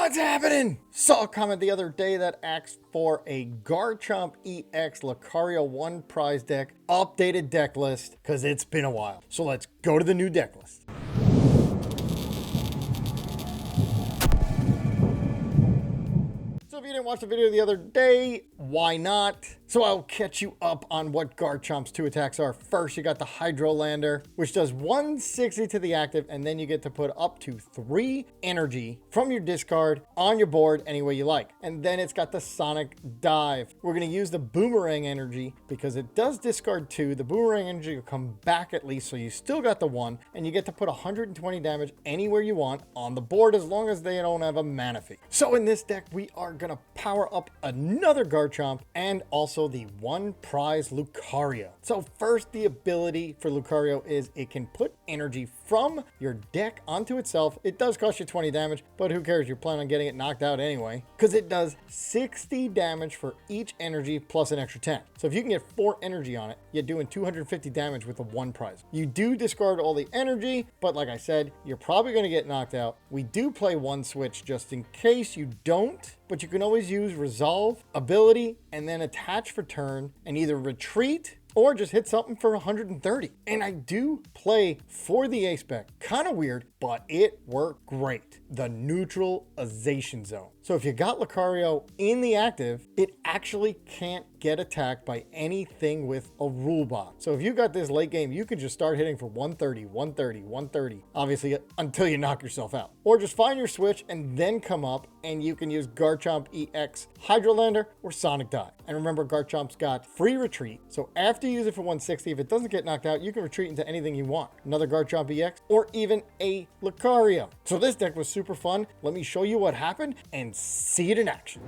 What's happening? Saw a comment the other day that asked for a Garchomp EX Lucario 1 prize deck updated deck list because it's been a while. So let's go to the new deck list. So if you didn't watch the video the other day, why not? So I'll catch you up on what Garchomp's 2 attacks are. First, you got the Hydrolander, which does 160 to the active, and then you get to put up to 3 energy from your discard on your board any way you like. And then it's got the Sonic Dive. We're going to use the Boomerang Energy because it does discard 2. The Boomerang Energy will come back at least, so you still got the 1, and you get to put 120 damage anywhere you want on the board as long as they don't have a mana fee. So in this deck, we are going to power up another Garchomp and also the 1 prize Lucario. So first, the ability for Lucario is it can put energy from your deck onto itself. It does cost you 20 damage, but who cares? You're planning on getting it knocked out anyway, because it does 60 damage for each energy plus an extra 10. So if you can get 4 energy on it, you're doing 250 damage with the 1 prize. You do discard all the energy, but like I said, you're probably going to get knocked out. We do play 1 switch just in case you don't, but you can always use resolve, ability, and then attach for turn and either retreat or just hit something for 130. And I do play for the ace spec. Kind of weird, but it worked great. The Neutralization Zone. So if you got Lucario in the active, it actually can't get attacked by anything with a rule box. So if you got this late game, you can just start hitting for 130, 130, 130, obviously until you knock yourself out. Or just find your switch and then come up and you can use Garchomp EX Hydrolander or Sonic Dive. And remember, Garchomp's got free retreat. So after you use it for 160, if it doesn't get knocked out, you can retreat into anything you want. Another Garchomp EX or even a Lucario. So this deck was super fun. Let me show you what happened and see it in action.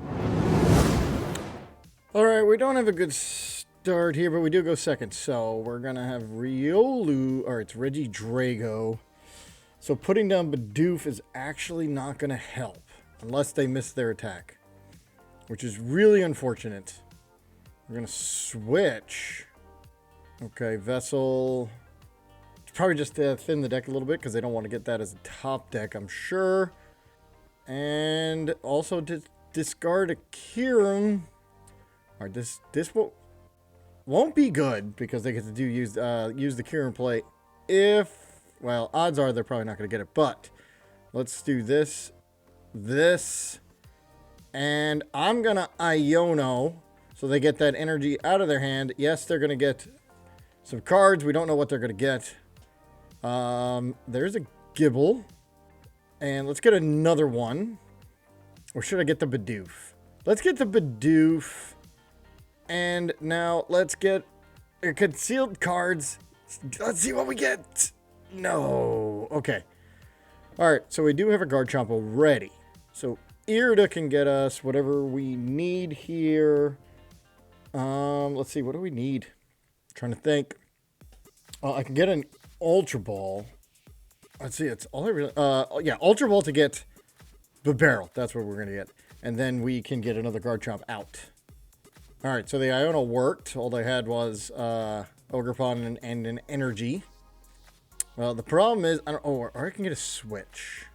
All right, we don't have a good start here, but we do go second. So we're gonna have Riolu, or it's Regidrago. So putting down Bidoof is actually not gonna help unless they miss their attack, which is really unfortunate. We're gonna switch. Okay, Vessel. It's probably just to thin the deck a little bit because they don't want to get that as a top deck, I'm sure. And also to discard a Kyurem. All right, this won't be good because they get to use the Kyurem play if, well, odds are they're probably not going to get it. But let's do this, and I'm gonna Iono so they get that energy out of their hand. Yes, they're gonna get some cards. We don't know what they're gonna get. There's a Gible. And let's get another one. Or should I get the Bidoof? Let's get the Bidoof. And now let's get concealed cards. Let's see what we get. No. Okay. All right. So we do have a Garchomp already. So Irida can get us whatever we need here. Let's see. What do we need? I'm trying to think. I can get an Ultra Ball. Let's see, it's all I really, yeah, Ultra Ball to get Bibarel. That's what we're going to get. And then we can get another Garchomp out. All right, so the Iono worked. All they had was Ogerpon and an energy. Well, the problem is, or I can get a switch.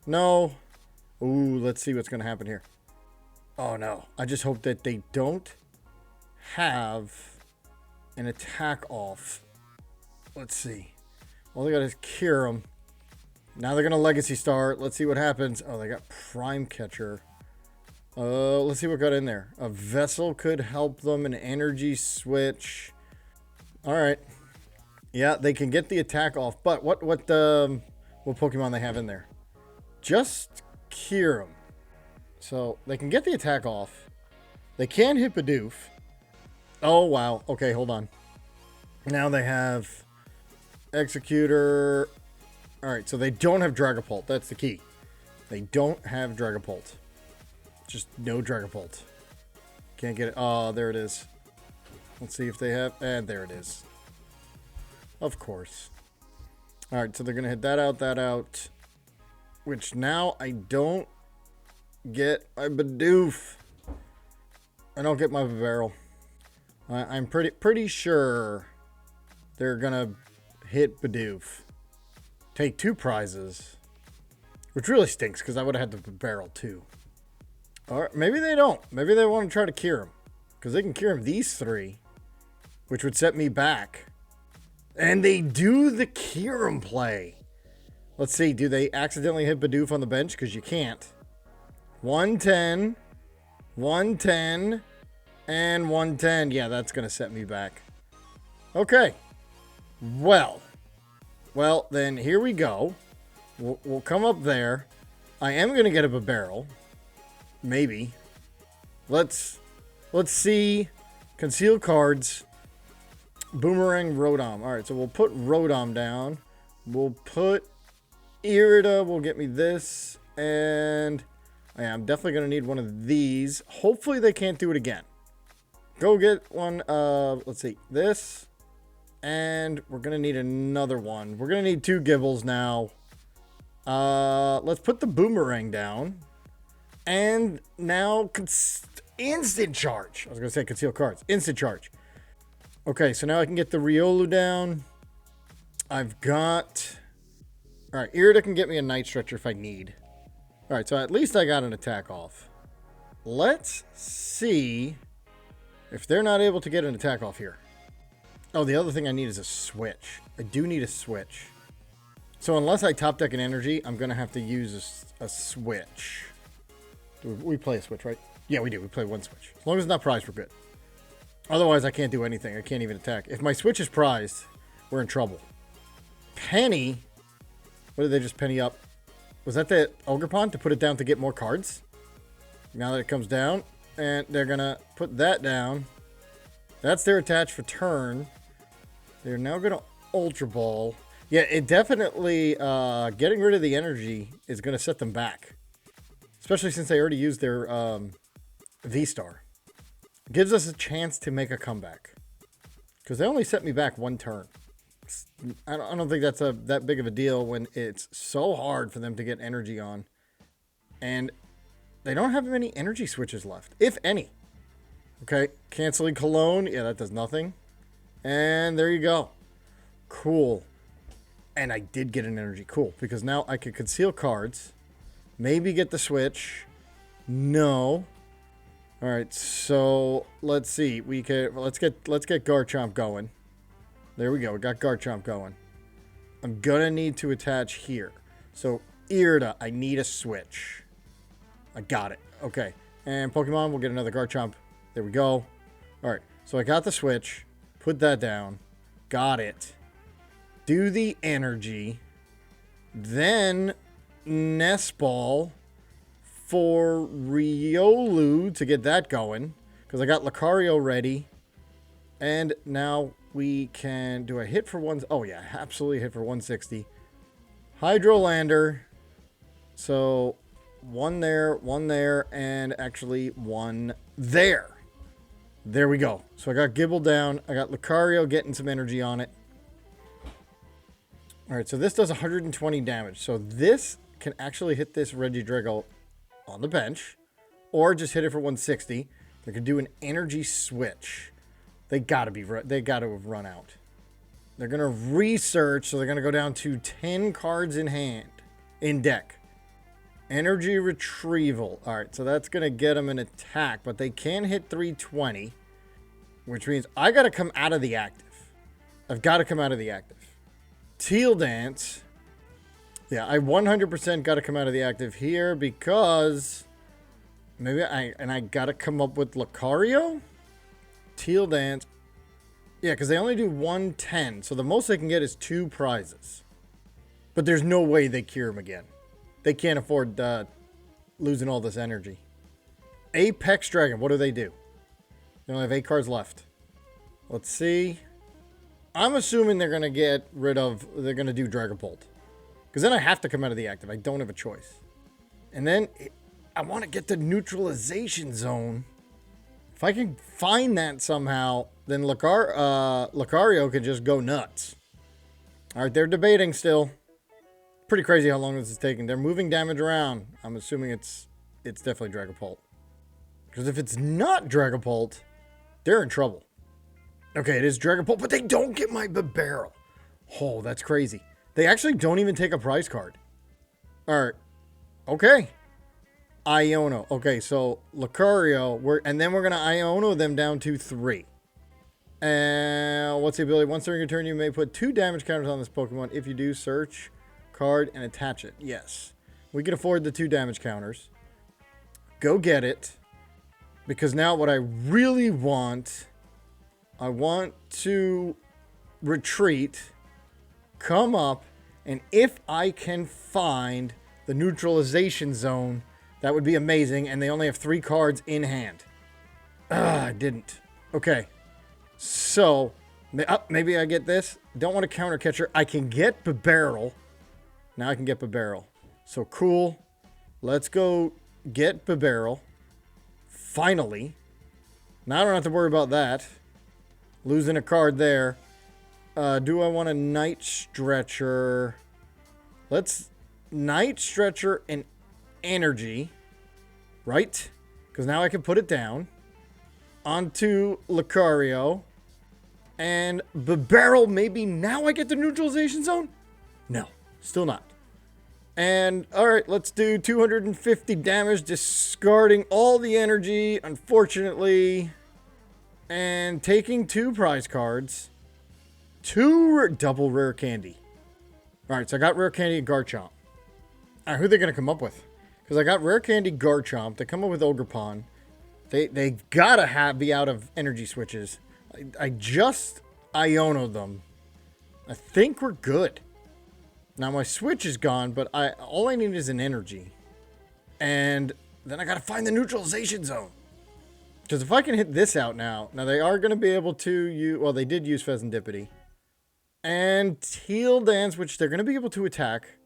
No. Ooh, let's see what's going to happen here. Oh, no. I just hope that they don't have an attack off. Let's see. All they got is Kyurem. Now they're going to Legacy Star. Let's see what happens. Oh, they got Prime Catcher. Let's see what got in there. A Vessel could help them. An Energy Switch. All right. Yeah, they can get the attack off. But what Pokemon they have in there? Just Kyurem. So they can get the attack off. They can hit Bidoof. Oh, wow. Okay, hold on. Now they have Executor. All right, so they don't have Dragapult. That's the key. They don't have Dragapult. Just no Dragapult. Can't get it. Oh, there it is. Let's see if they have. And there it is. Of course. All right, so they're going to hit that out. Which now I don't get my Bidoof. I don't get my Bibarel. I'm pretty sure they're going to hit Bidoof. Take 2 prizes. Which really stinks because I would have had the barrel too. Or maybe they don't. Maybe they want to try to cure him. Because they can cure him these 3. Which would set me back. And they do the cure him play. Let's see. Do they accidentally hit Bidoof on the bench? Because you can't. 110. 110. And 110. Yeah, that's going to set me back. Okay. Well, then here we go. We'll come up there. I am going to get up a barrel. Maybe. Let's see. Conceal cards. Boomerang Rotom. All right, so we'll put Rotom down. We'll put Irida. Will get me this. And yeah, I'm definitely going to need one of these. Hopefully they can't do it again. Go get one. Let's see. This. And we're going to need another one. We're going to need 2 Gibles now. Let's put the Boomerang down. And now instant charge. I was going to say conceal cards. Instant charge. Okay, so now I can get the Riolu down. I've got... All right, Irida can get me a Night Stretcher if I need. All right, so at least I got an attack off. Let's see if they're not able to get an attack off here. Oh, the other thing I need is a switch. I do need a switch. So unless I top deck an energy, I'm going to have to use a switch. We play a switch, right? Yeah, we do. We play 1 switch. As long as it's not prized, we're good. Otherwise, I can't do anything. I can't even attack. If my switch is prized, we're in trouble. Penny. What did they just penny up? Was that the Ogerpon to put it down to get more cards? Now that it comes down, and they're going to put that down. That's their attach for turn. They're now going to Ultra Ball. Yeah, it definitely, getting rid of the energy is going to set them back. Especially since they already used their VStar. Gives us a chance to make a comeback. Because they only set me back 1 turn. I don't think that's that big of a deal when it's so hard for them to get energy on. And they don't have many energy switches left, if any. Okay, canceling Cologne. Yeah, that does nothing. And there you go. Cool. And I did get an energy. Cool, because now I can conceal cards. Maybe get the switch. No. All right, so let's see. Let's get Garchomp going. There we go. We got Garchomp going. I'm gonna need to attach here. So Irida, I need a switch. I got it. Okay. And Pokemon, we'll get another Garchomp. There we go. All right. So I got the switch. Put that down. Got it. Do the energy. Then Nest Ball for Riolu to get that going. Because I got Lucario ready. And now we can... Do I hit for one... Oh, yeah. Absolutely hit for 160. Hydrolander. So, 1 there, and actually 1 there. There we go. So I got Gible down. I got Lucario getting some energy on it. Alright, so this does 120 damage. So this can actually hit this Regidrago on the bench. Or just hit it for 160. They could do an energy switch. They gotta have run out. They're gonna research, so they're gonna go down to 10 cards in hand. In deck. Energy retrieval. Alright, so that's gonna get them an attack, but they can hit 320. Which means I gotta come out of the active. I've gotta come out of the active. Teal Dance. Yeah, I 100% gotta come out of the active here because maybe I gotta come up with Lucario? Teal Dance. Yeah, because they only do 110. So the most they can get is 2 prizes. But there's no way they cure him again. They can't afford losing all this energy. Apex Dragon. What do? They only have 8 cards left. Let's see. I'm assuming they're going to get rid of... They're going to do Dragon Bolt. Because then I have to come out of the active. I don't have a choice. And then I want to get the Neutralization Zone. If I can find that somehow, then Lucario can just go nuts. Alright, they're debating still. Pretty crazy how long this is taking. They're moving damage around. I'm assuming it's definitely Dragapult. Because if it's not Dragapult, they're in trouble. Okay, it is Dragapult, but they don't get my Bibarel. Oh, that's crazy. They actually don't even take a prize card. Alright, Okay. Iono. Okay, so Lucario, and then we're going to Iono them down to 3. And what's the ability? Once during your turn, you may put 2 damage counters on this Pokemon. If you do, search card and attach it. Yes. We can afford the 2 damage counters. Go get it. Because now what I really want, I want to retreat, come up, and if I can find the neutralization zone, that would be amazing. And they only have 3 cards in hand. I didn't. Okay. So, maybe I get this. Don't want a counter catcher. I can get Bibarel. Now I can get Bibarel. So, cool. Let's go get Bibarel. Finally. Now I don't have to worry about that. Losing a card there. Do I want a Night Stretcher? Let's Night Stretcher and Energy. Right? Because now I can put it down. Onto Lucario. And Bibarel, maybe now I get the neutralization zone? No, still not. And, alright, let's do 250 damage, discarding all the energy, unfortunately. And taking 2 prize cards. 2 double rare candy. Alright, so I got rare candy and Garchomp. Alright, who are they going to come up with? Because I got rare candy, Garchomp. They come up with Ogerpon. They gotta be out of energy switches. I just Iono'd them. I think we're good. Now my switch is gone, but all I need is an energy. And then I gotta find the neutralization zone. Because if I can hit this out now they are gonna be able to use, well, they did use Pheasantipity. And Teal Dance, which they're gonna be able to attack.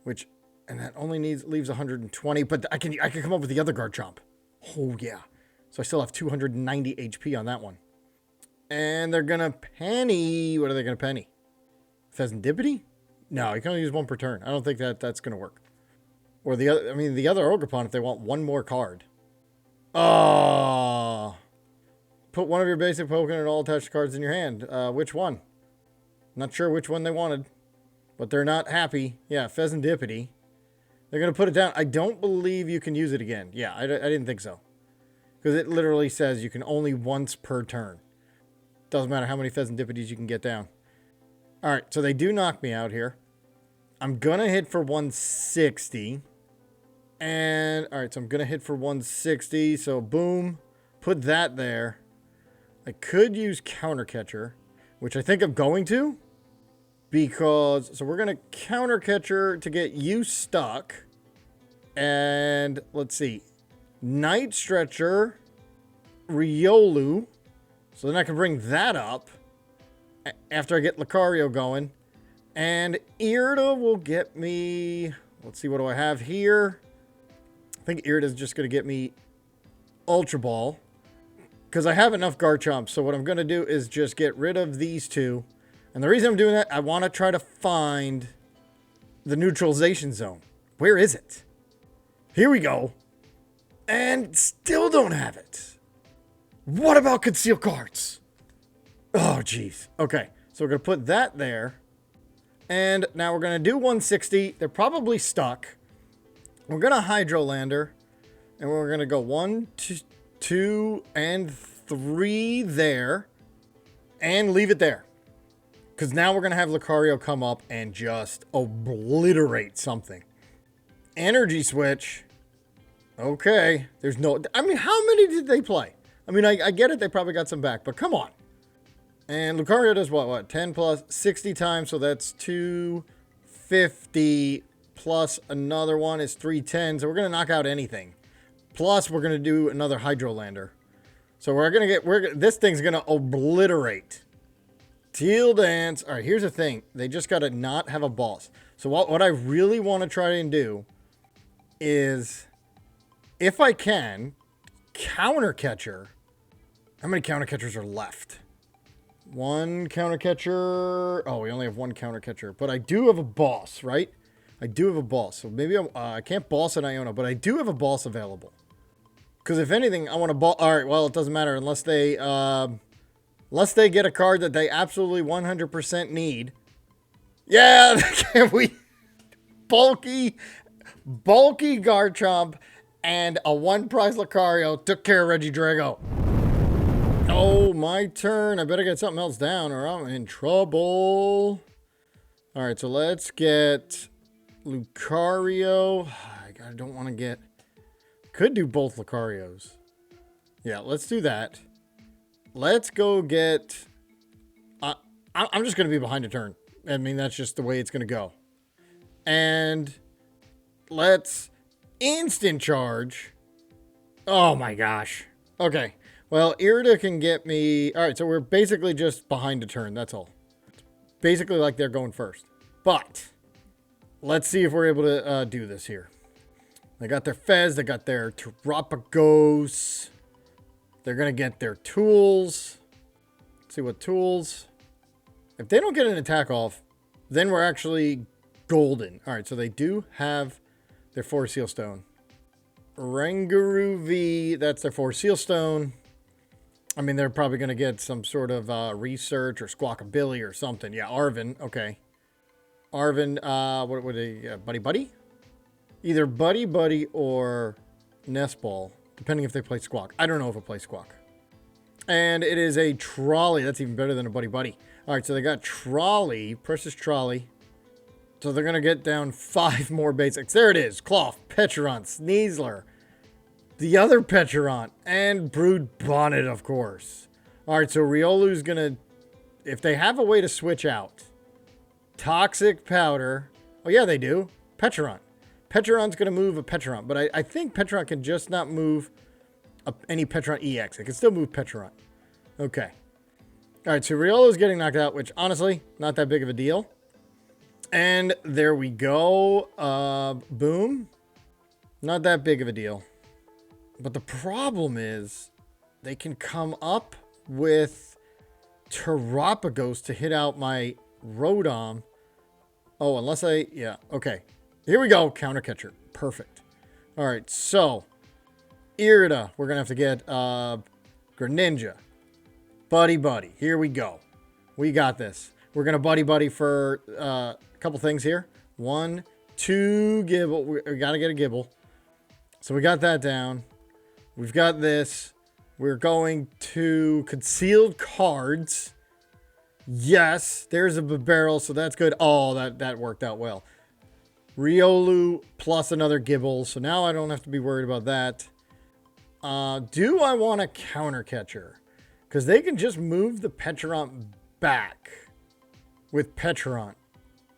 And that only leaves 120, but I can come up with the other Garchomp. Oh yeah. So I still have 290 HP on that one. And they're gonna penny. What are they gonna penny? Pheasantipity? No, you can only use 1 per turn. I don't think that's gonna work. Or the other Ogerpon if they want 1 more card. Oh. Put one of your basic Pokemon and all attached cards in your hand. Which one? Not sure which one they wanted. But they're not happy. Yeah, Pheasantipity. They're gonna put it down. I don't believe you can use it again. Yeah, I didn't think so. Because it literally says you can only once per turn. Doesn't matter how many Pheasantipities you can get down. Alright, so they do knock me out here. I'm gonna hit for 160. And, alright, so I'm gonna hit for 160. So, boom. Put that there. I could use Counter Catcher, which I think I'm going to. Because, so we're gonna Counter Catcher to get you stuck. And, let's see. Night Stretcher. Riolu. So then I can bring that up after I get Lucario going. And Irida will get me... Let's see, what do I have here? I think Irida's just going to get me Ultra Ball. Because I have enough Garchomp. So what I'm going to do is just get rid of these 2. And the reason I'm doing that, I want to try to find the neutralization zone. Where is it? Here we go. And still don't have it. What about concealed cards? Oh, jeez. Okay, so we're going to put that there. And now we're going to do 160. They're probably stuck. We're going to Hydrolander. And we're going to go 1, 2, and 3 there. And leave it there. Because now we're going to have Lucario come up and just obliterate something. Energy switch. Okay. There's no... I mean, how many did they play? I mean, I get it. They probably got some back. But come on. And Lucario does what? 10 plus 60 times. So that's 250 plus another one is 310. So we're going to knock out anything. Plus, we're going to do another Hydrolander. So we're going to get... this thing's going to obliterate. Teal Dance. All right, here's the thing. They just got to not have a boss. So what I really want to try and do is, if I can, Counter Catcher. How many Counter Catchers are left? 1 Counter Catcher. Oh, we only have 1 Counter Catcher. But I do have a boss, right? I do have a boss. So maybe I can't boss an Iono, but I do have a boss available. Because if anything, I want to boss... All right, well, it doesn't matter unless they get a card that they absolutely 100% need. Yeah, can we... Bulky bulky Garchomp and a 1-prize Lucario took care of Regidrago. Oh, my turn. I better get something else down or I'm in trouble. All right, so let's get Lucario. I don't want to get... Could do both Lucarios. Yeah, let's do that. Let's go get... I'm just going to be behind a turn. I mean, that's just the way it's going to go. And let's instant charge. Oh, my gosh. Okay. Well, Irida can get me... All right, so we're basically just behind a turn. That's all. It's basically like they're going first. But let's see if we're able to do this here. They got their Fez. They got their Terapagos. They're going to get their tools. Let's see what tools. If they don't get an attack off, then we're actually golden. All right, so they do have their 4 Seal Stone. Rangaroo V, that's their 4 Seal Stone. I mean, they're probably going to get some sort of research or Squawkabilly or something. Yeah, Arven. Okay. Arven, what would they, Buddy-Buddy? Either Buddy-Buddy or Nest Ball, depending if they play Squawk. I don't know if it plays Squawk. And it is a Trolley. That's even better than a Buddy-Buddy. All right, so they got Trolley, Precious Trolley. So they're going to get down 5 more basics. There it is. Klawf, Pecharunt, Sneasler, the other Pecharunt, and Brood Bonnet, of course. All right, so Riolu's going to, if they have a way to switch out, Toxic Powder. Oh, yeah, they do. Pecharunt. Pecharunt's going to move a Pecharunt, but I think Pecharunt can just not move any Pecharunt EX. It can still move Pecharunt. Okay. All right, so Riolu's getting knocked out, which, honestly, not that big of a deal. And there we go. Boom. Not that big of a deal. But the problem is they can come up with Terapagos to hit out my Rotom. Oh, unless I... Yeah, okay. Here we go. Counter catcher. Perfect. All right, so Irida. We're going to have to get Greninja. Buddy-Buddy. Here we go. We got this. We're going to Buddy-Buddy for a couple things here. 1, 2, Gible. We got to get a Gible. So we got that down. We've got this. We're going to concealed cards. Yes, there's a Bibarel, so that's good. Oh, that worked out well. Riolu plus another Gible, so now I don't have to be worried about that. Do I want a counter catcher? Because they can just move the Pecharunt back with Pecharunt.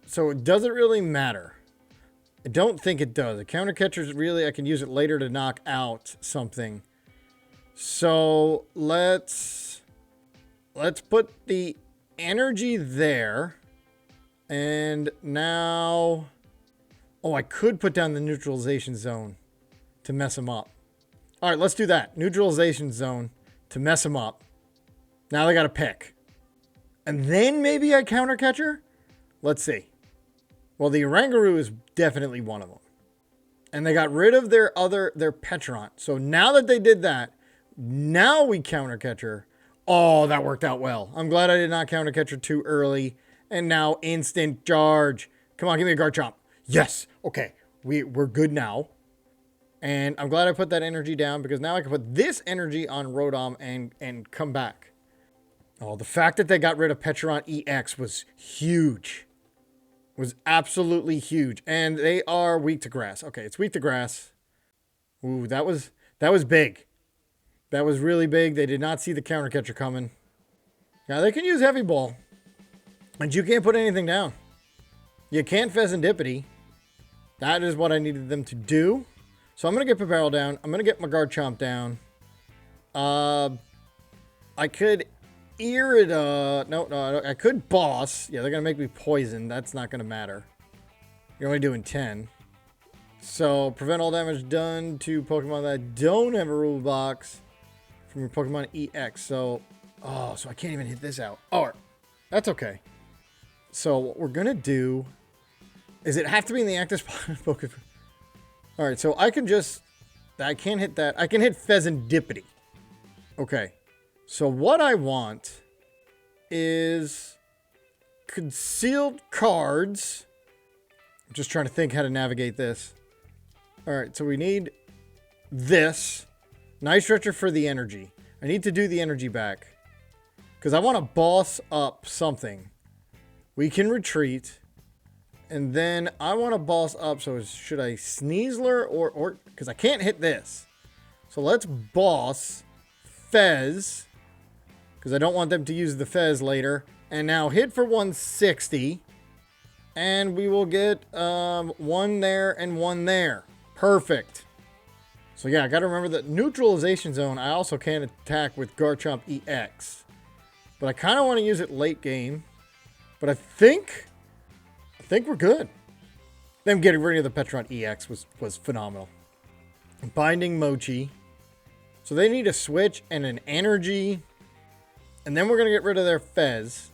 So it doesn't really matter. I don't think it does. A counter catcher is really, I can use it later to knock out something. So let's put the energy there. And now, oh, I could put down the neutralization zone to mess them up. All right, let's do that. Neutralization zone to mess them up. Now they got to pick. And then maybe I counter catcher? Let's see. Well, the Rangaroo is definitely one of them. And they got rid of their Pecharunt. So now that they did that, now we counter catcher. Oh, that worked out well. I'm glad I did not counter catcher too early. And now instant charge. Come on, give me a Garchomp. Yes. Okay. We're good now. And I'm glad I put that energy down because now I can put this energy on Rotom and come back. Oh, the fact that they got rid of Pecharunt EX was huge. Was absolutely huge. And they are weak to grass. Okay, it's weak to grass. Ooh, that was big. That was really big. They did not see the counter catcher coming. Now they can use Heavy Ball. And you can't put anything down. You can't Pheasantipity. That is what I needed them to do. So I'm going to get Bibarel down. I'm going to get my Garchomp down. I could Irida. No, I could Boss. Yeah, they're going to make me poison. That's not going to matter. You're only doing 10. So prevent all damage done to Pokemon that don't have a rule box from your Pokemon EX. So I can't even hit this out. Oh, that's okay. So what we're going to do is it have to be in the active spot of Pokemon. All right, so I can't hit that. I can hit Pheasantipity. Okay. So what I want is concealed cards. I'm just trying to think how to navigate this. All right, so we need this. Night Stretcher for the energy. I need to do the energy back. Because I want to boss up something. We can retreat. And then I want to boss up. So should I Sneasler or... Because I can't hit this. So let's boss Fez. Because I don't want them to use the Fez later. And now hit for 160. And we will get one there and one there. Perfect. So yeah, I got to remember that Neutralization Zone, I also can attack with Garchomp EX. But I kind of want to use it late game. But I think we're good. Them getting rid of the Petron EX was phenomenal. Binding Mochi. So they need a switch and an energy. And then we're going to get rid of their Fez.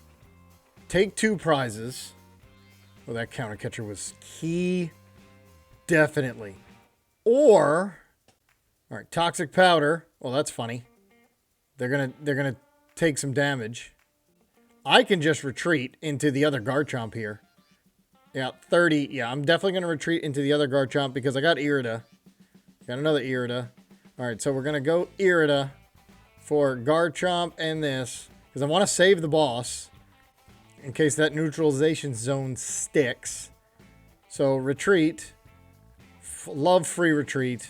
Take 2 prizes. Well, that counter catcher was key. Definitely. Or... All right, Toxic Powder. Well, that's funny. They're gonna take some damage. I can just retreat into the other Garchomp here. Yeah, 30. Yeah, I'm definitely gonna retreat into the other Garchomp because I got Irida. Got another Irida. All right, so we're gonna go Irida for Garchomp and this because I want to save the boss in case that neutralization zone sticks. So retreat. Love free retreat.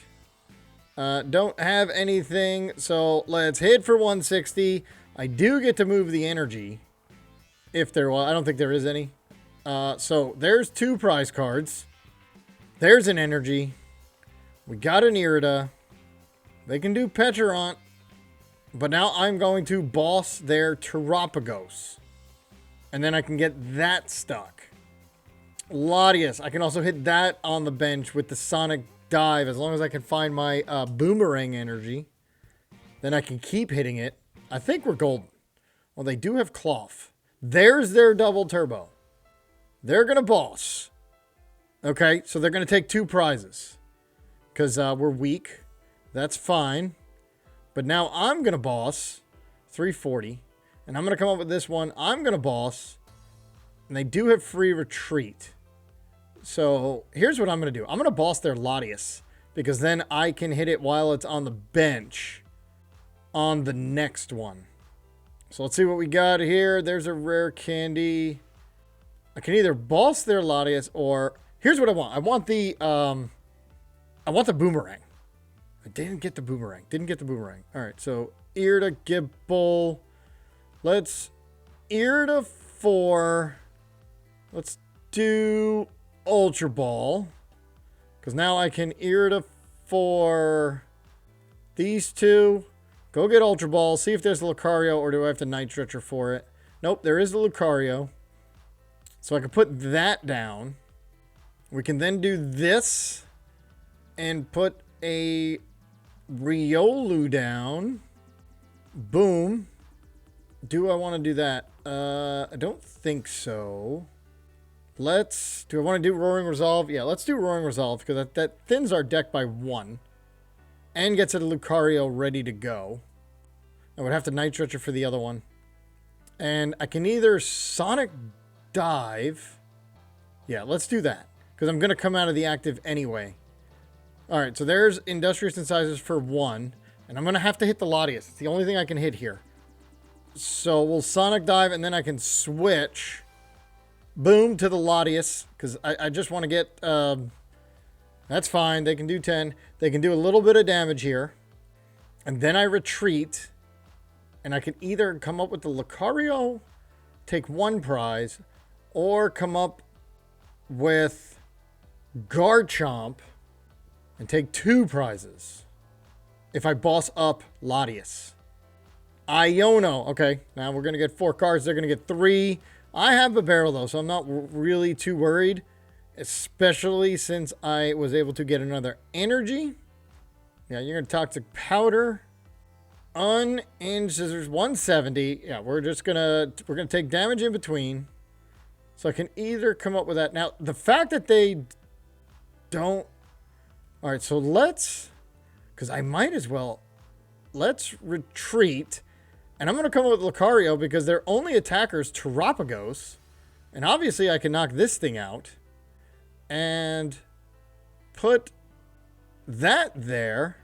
Don't have anything, so let's hit for 160. I do get to move the energy. If there was, I don't think there is any. So there's 2 prize cards. There's an energy. We got an Irida. They can do Petarant. But now I'm going to boss their Terapagos. And then I can get that stuck. Latias. I can also hit that on the bench with the Sonic Dive, as long as I can find my Boomerang Energy. Then I can keep hitting it. I think we're golden. Well, they do have Klawf. There's their double turbo. They're going to boss. Okay, so they're going to take 2 prizes. Because we're weak. That's fine. But now I'm going to boss 340. And I'm going to come up with this one. I'm going to boss. And they do have free retreat. So here's what I'm going to do. I'm going to boss their Latias because then I can hit it while it's on the bench on the next one. So let's see what we got here. There's a Rare Candy. I can either boss their Latias or here's what I want. I want the Boomerang. I didn't get the Boomerang. All right, so Irida, Gible. Let's Irida for... Let's do Ultra Ball. Because now I can Irida for these 2. Go get Ultra Ball. See if there's a Lucario or do I have to Night Stretcher for it? Nope, there is the Lucario. So I can put that down. We can then do this and put a Riolu down. Boom. Do I want to do that? I don't think so. Do I want to do Roaring Resolve? Yeah, let's do Roaring Resolve because that thins our deck by 1 and gets a Lucario ready to go. I would have to Night Stretcher for the other one. And I can either Sonic Dive. Yeah, let's do that because I'm going to come out of the active anyway. All right, so there's Industrious Incisors for 1. And I'm going to have to hit the Latias. It's the only thing I can hit here. So we'll Sonic Dive and then I can switch... Boom to the Latias, because I just want to get, that's fine, they can do 10. They can do a little bit of damage here. And then I retreat, and I can either come up with the Lucario, take 1 prize, or come up with Garchomp and take 2 prizes. If I boss up Latias. Iono, okay, now we're going to get 4 cards, they're going to get 3. I have Bibarel though, so I'm not really too worried. Especially since I was able to get another energy. Yeah, you're going to Toxic Powder. Unhinged Scissors, 170. Yeah, we're gonna take damage in between. So I can either come up with that. Now, the fact that they don't... Alright, so let's... Because I might as well... Let's retreat... And I'm going to come up with Lucario because their only attacker's Terapagos. And obviously I can knock this thing out. And put that there.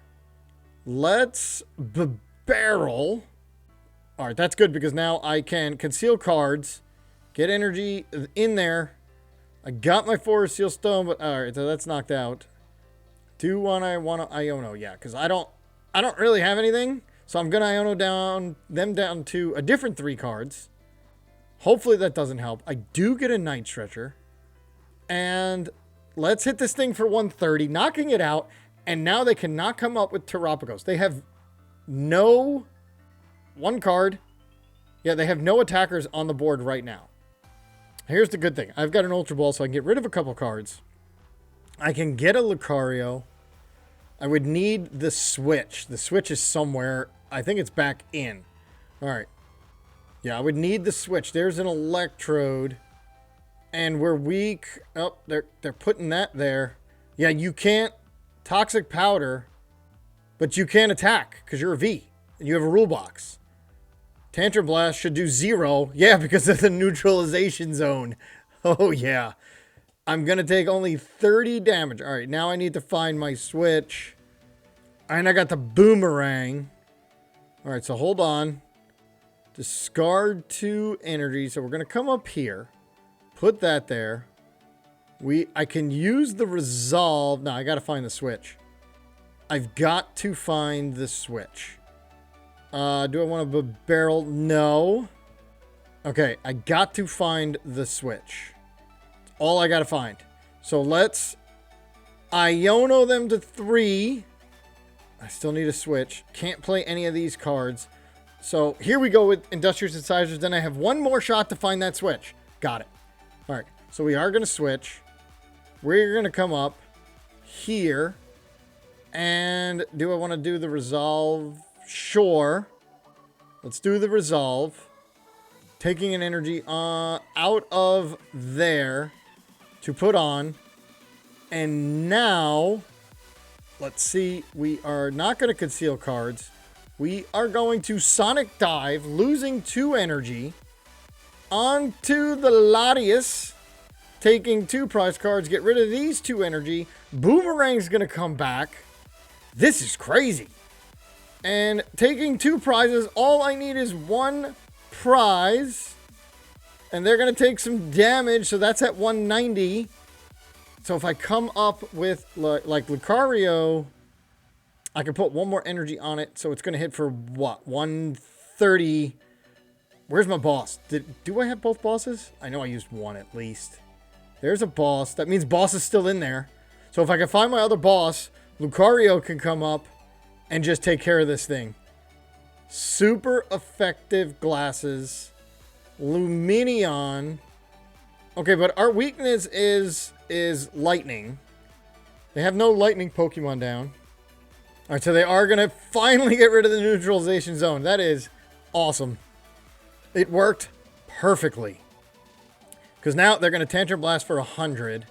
Let's Bibarel. All right, that's good because now I can conceal cards, get energy in there. I got my Forest Seal Stone, but all right, so that's knocked out. Do I want to Iono? Yeah, because I don't really have anything, so I'm gonna Iono down to a different 3 cards. Hopefully that doesn't help. I do get a Night Stretcher, and let's hit this thing for 130, knocking it out. And now they cannot come up with Terapagos. They have no 1 card. Yeah, they have no attackers on the board right now. Here's the good thing. I've got an Ultra Ball, so I can get rid of a couple cards. I can get a Lucario. I would need the Switch. The Switch is somewhere. I think it's back in. All right. Yeah, I would need the Switch. There's an Electrode. And we're weak. Oh, they're putting that there. Yeah, you can't Toxic Powder, but you can't attack because you're a V and you have a rule box. Tantrum Blast should do 0. Yeah, because of the neutralization zone. Oh, yeah. I'm going to take only 30 damage. All right, now I need to find my Switch. And I got the Boomerang. All right, so hold on. Discard 2 energy. So we're going to come up here. Put that there. I can use the Resolve. No, I got to find the Switch. I've got to find the Switch. Do I want to Bibarel? No. Okay, I got to find the Switch. It's all I got to find. So let's Iono them to 3. I still need a Switch. Can't play any of these cards. So here we go with Industrious Incisors. Then I have 1 more shot to find that Switch. Got it. All right, so we are going to switch. We're going to come up here. And do I want to do the Resolve? Sure. Let's do the Resolve. Taking an energy out of there to put on. And now, let's see. We are not going to conceal cards. We are going to Sonic Dive, losing 2 energy. Onto the Latias. Taking 2 prize cards. Get rid of these 2 energy. Boomerang's going to come back. This is crazy. And taking 2 prizes. All I need is 1 prize. And they're going to take some damage. So that's at 190. So if I come up with like Lucario, I can put 1 more energy on it. So it's going to hit for what? 130. Where's my boss? Do I have both bosses? I know I used 1 at least. There's a boss. That means boss is still in there. So if I can find my other boss, Lucario can come up and just take care of this thing. Super effective glasses. Luminion. Okay, but our weakness is lightning. They have no lightning Pokemon down. All right, so they are going to finally get rid of the neutralization zone. That is awesome. It worked perfectly. Because now they're going to Tantrum Blast for 100.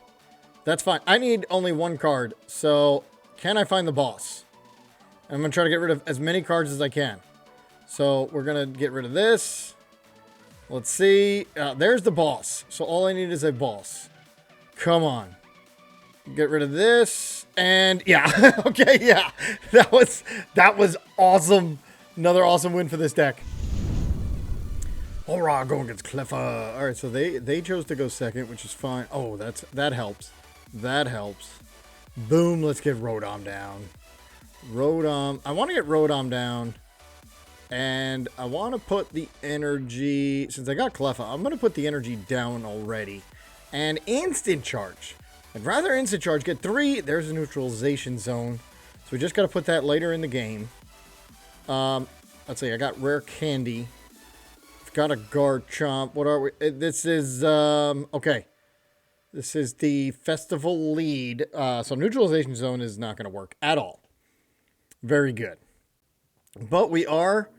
That's fine. I need only 1 card. So can I find the boss? I'm going to try to get rid of as many cards as I can. So we're going to get rid of this. Let's see. There's the boss. So all I need is a boss. Come on. Get rid of this. And yeah. Okay, yeah. That was awesome. Another awesome win for this deck. Alright, going against Klawf. Alright, so they chose to go second, which is fine. Oh, that helps. That helps. Boom, let's get Rotom down. Rotom. I want to get Rotom down. And I want to put the energy, since I got Klawf, I'm going to put the energy down already. And instant charge. I'd rather instant charge. Get 3. There's a neutralization zone. So we just got to put that later in the game. Let's see. I got Rare Candy. I've got a Garchomp. What are we? This is, okay. This is the Festival Lead. So neutralization zone is not going to work at all. Very good. But we are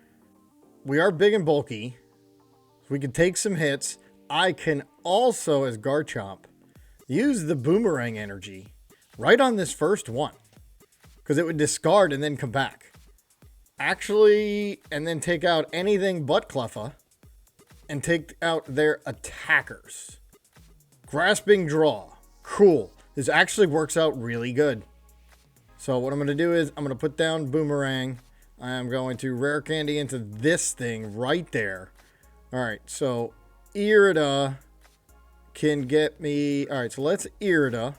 big and bulky. So we can take some hits. I can also, as Garchomp, use the Boomerang Energy right on this first one. Because it would discard and then come back. Actually, and then take out anything but Klawf. And take out their attackers. Grasping Draw. Cool. This actually works out really good. So what I'm going to do is I'm going to put down Boomerang. I'm going to Rare Candy into this thing right there. All right, so Irida can get me... All right, so let's Irida,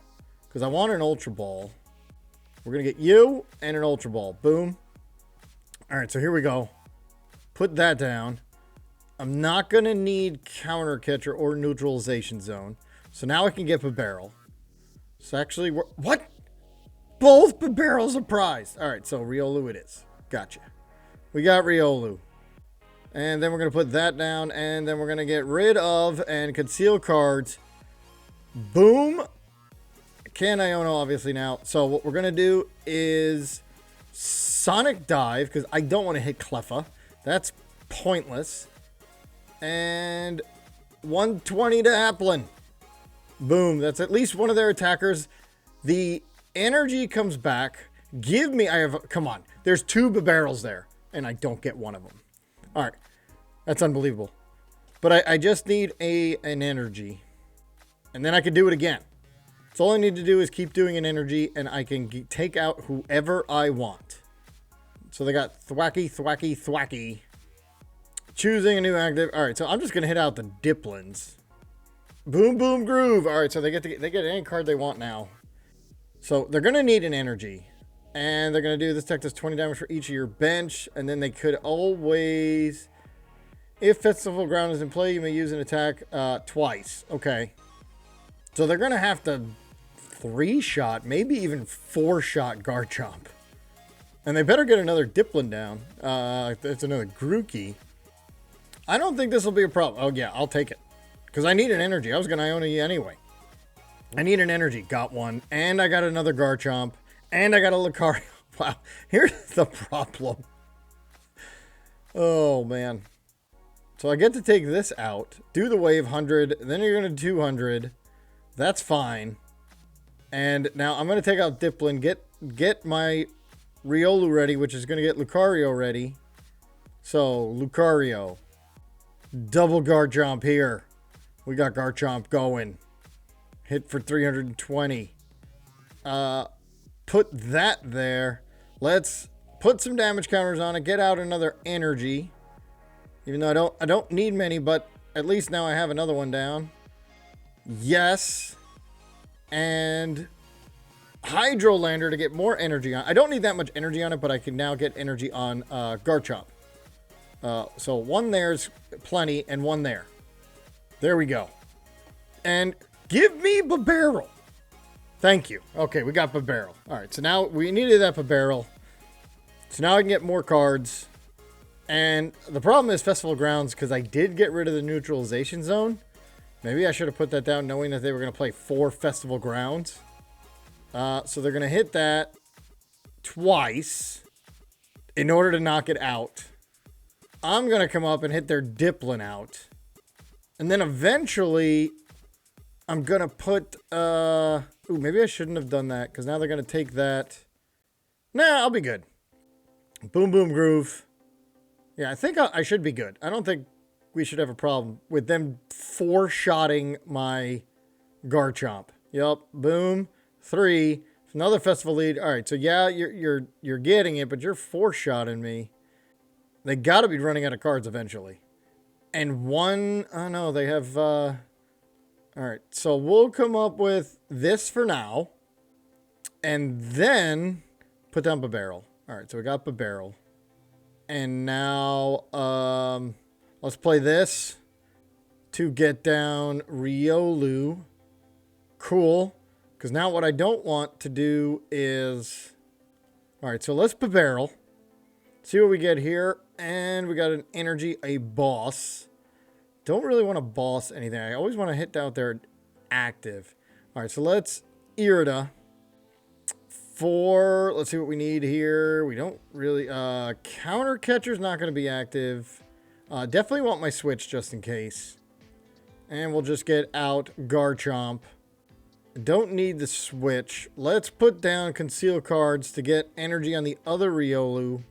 because I want an Ultra Ball. We're going to get you and an Ultra Ball. Boom. All right, so here we go. Put that down. I'm not going to need Counter Catcher or Neutralization Zone. So now I can get Bibarel. So actually, what? Both Bibarels are prized. All right, so Riolu it is. Gotcha. We got Riolu. And then we're going to put that down. And then we're going to get rid of and conceal cards. Boom. Can Iono, obviously, now. So what we're going to do is Sonic Dive, because I don't want to hit Klawf. That's pointless. And 120 to Applin. Boom. That's at least one of their attackers. The energy comes back. Give me... Come on. There's 2 Bibarels there. And I don't get one of them. All right. That's unbelievable. But I just need an energy. And then I can do it again. So all I need to do is keep doing an energy. And I can take out whoever I want. So they got Thwacky, Thwacky, Thwacky. Choosing a new active. All right. So I'm just going to hit out the Diplins. Boom, boom, groove. All right. So they get any card they want now. So they're going to need an energy. And they're going to do this deck does 20 damage for each of your bench. And then they could always... If Festival Ground is in play, you may use an attack twice. Okay. So they're going to have to 3-shot, maybe even 4-shot Garchomp. And they better get another Diplin down. It's another Grookey. I don't think this will be a problem. Oh, yeah, I'll take it. Because I need an energy. I was going to Iono you anyway. I need an energy. Got one. And I got another Garchomp. And I got a Lucario. Wow. Here's the problem. Oh, man. So I get to take this out. Do the wave 100. Then you're going to 200. That's fine. And now I'm going to take out Diplin. Get my Riolu ready, which is going to get Lucario ready. So, Lucario. Double Garchomp here. We got Garchomp going. Hit for 320. Put that there. Let's put some damage counters on it. Get out another energy. Even though I don't need many, but at least now I have another one down. Yes. And Hydrolander to get more energy on. I don't need that much energy on it, but I can now get energy on Garchomp. So one there's plenty and one there. There we go. And give me Bibarel. Thank you. Okay, we got Bibarel. All right, so now we needed that Bibarel. So now I can get more cards. And the problem is Festival Grounds, because I did get rid of the Neutralization Zone. Maybe I should have put that down knowing that they were going to play 4 Festival Grounds. So they're going to hit that twice in order to knock it out. I'm going to come up and hit their Diplin out. And then eventually I'm going to put... Ooh, maybe I shouldn't have done that, because now they're going to take that. Nah, I'll be good. Boom, boom, groove. Yeah, I think I should be good. I don't think we should have a problem with them 4-shotting my Garchomp. Yep, boom, 3. Another festival lead. All right, so yeah, you're getting it, but you're 4-shotting me. They got to be running out of cards eventually. And one, oh no, they have. All right, so we'll come up with this for now, and then put down Bibarel. All right, so we got Bibarel. And now, let's play this to get down Riolu. Cool. Because now what I don't want to do is... All right, so let's Bibarel. See what we get here. And we got an energy, a boss. Don't really want to boss anything. I always want to hit out there active. All right, so let's Irida. Let's see what we need here. We don't really... Counter Catcher's not going to be active. Definitely want my Switch just in case. And we'll just get out Garchomp. Don't need the Switch. Let's put down Conceal cards to get energy on the other Riolu.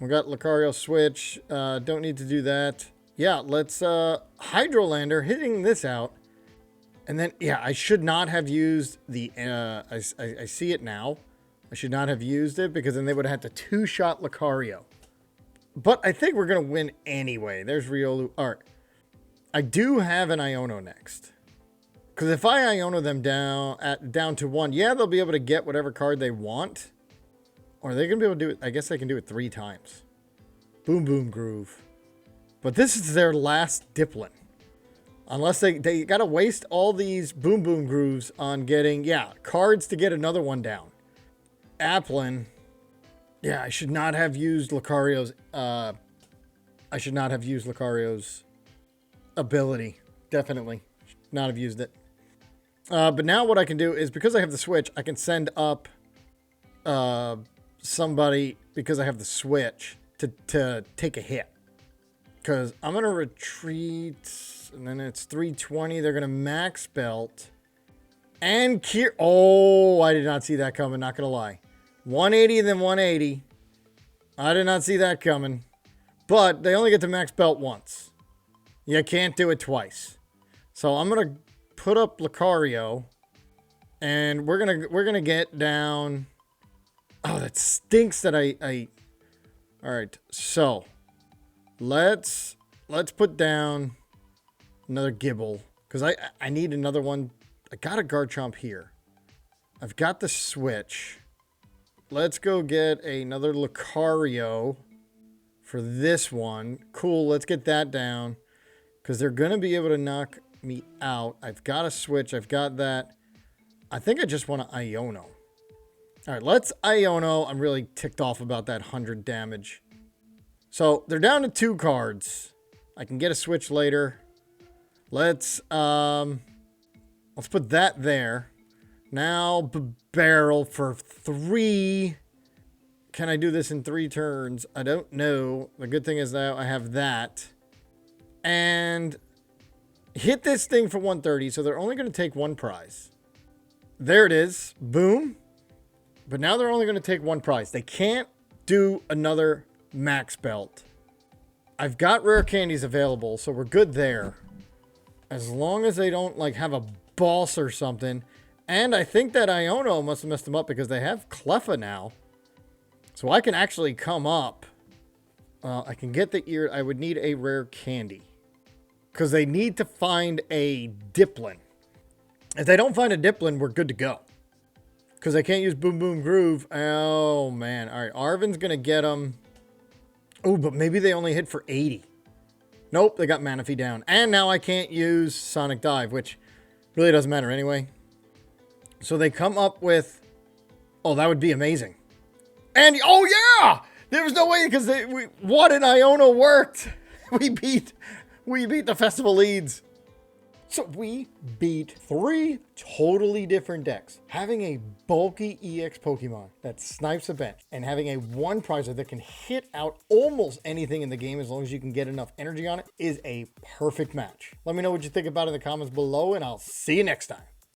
We got Lucario Switch. Don't need to do that. Yeah, let's... Hydrolander, hitting this out. And then, yeah, I should not have used the... I see it now. I should not have used it because then they would have had to two-shot Lucario. But I think we're going to win anyway. There's Riolu. All right. I do have an Iono next. Because if I Iono them down to 1, yeah, they'll be able to get whatever card they want. Or they can be able to do it. I guess they can do it 3 times. Boom, boom, groove. But this is their last Dipplin. Unless they got to waste all these boom, boom grooves on getting, yeah, cards to get another one down. Applin. Yeah, I should not have used Lucario's, ability. Definitely. Should not have used it. But now what I can do is, because I have the Switch, I can send up somebody, because I have the Switch, to take a hit. Because I'm going to retreat, and then it's 320. They're going to max belt. And oh, I did not see that coming, not going to lie. 180 and then 180. I did not see that coming. But they only get to max belt once. You can't do it twice. So I'm going to put up Lucario. And we're gonna get down. Oh, that stinks that I all right, so let's put down another Gible, because I need another one. I got a Garchomp here. I've got the Switch. Let's go get another Lucario for this one. Cool, let's get that down, because they're going to be able to knock me out. I've got a Switch. I've got that. I think I just want to Iono. All right, let's Iono. I'm really ticked off about that 100 damage. So they're down to 2 cards. I can get a Switch later. Let's put that there. Now Bibarel for 3. Can I do this in 3 turns? I don't know. The good thing is that I have that. And hit this thing for 130, so they're only going to take 1 prize. There it is. Boom. But now they're only going to take 1 prize. They can't do another max belt. I've got rare candies available, so we're good there. As long as they don't like have a boss or something. And I think that Iono must have messed them up because they have Klawf now. So I can actually come up. I can get the ear. I would need a rare candy. Because they need to find a Dipplin. If they don't find a Dipplin, we're good to go. Because I can't use Boom Boom Groove. Oh, man. All right. Arvin's going to get them. Oh, but maybe they only hit for 80. Nope. They got Manaphy down. And now I can't use Sonic Dive, which really doesn't matter anyway. So they come up with... Oh, that would be amazing. And... Oh, yeah! There was no way because what an Iono worked. We beat the festival leads. So we beat 3 totally different decks. Having a bulky EX Pokemon that snipes a bench and having a 1 prizer that can hit out almost anything in the game as long as you can get enough energy on it is a perfect match. Let me know what you think about it in the comments below, and I'll see you next time.